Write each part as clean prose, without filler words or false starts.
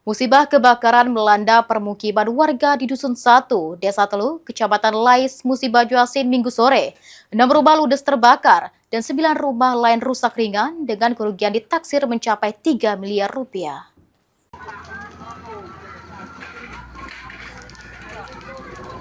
Musibah kebakaran melanda permukiman warga di Dusun 1, Desa Telu, Kecamatan Lais, Musibah Asin Minggu sore. 6 rumah ludes terbakar dan 9 rumah lain rusak ringan dengan kerugian ditaksir mencapai 3 miliar rupiah.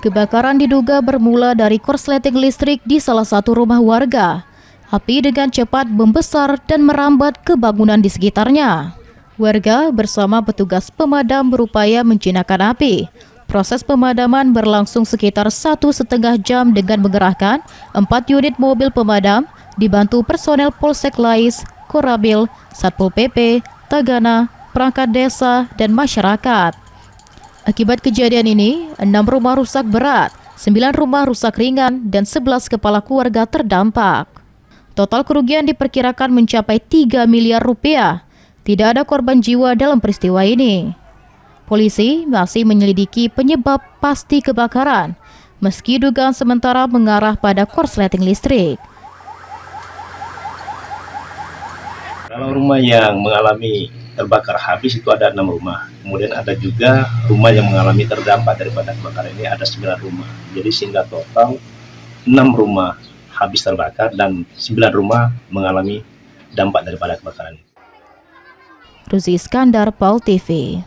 Kebakaran diduga bermula dari korsleting listrik di salah satu rumah warga. Api dengan cepat membesar dan merambat ke bangunan di sekitarnya. Warga bersama petugas pemadam berupaya menjinakkan api. Proses pemadaman berlangsung sekitar 1,5 jam dengan mengerahkan 4 unit mobil pemadam dibantu personel Polsek Lais, Koramil, Satpol PP, Tagana, perangkat desa, dan masyarakat. Akibat kejadian ini, 6 rumah rusak berat, 9 rumah rusak ringan, dan 11 kepala keluarga terdampak. Total kerugian diperkirakan mencapai 3 miliar rupiah. Tidak ada korban jiwa dalam peristiwa ini. Polisi masih menyelidiki penyebab pasti kebakaran, meski dugaan sementara mengarah pada korsleting listrik. Kalau rumah yang mengalami terbakar habis itu ada 6 rumah. Kemudian ada juga rumah yang mengalami terdampak daripada kebakaran ini ada 9 rumah. Jadi sehingga total 6 rumah habis terbakar dan 9 rumah mengalami dampak daripada kebakaran ini. Ruzi Iskandar, PAL TV.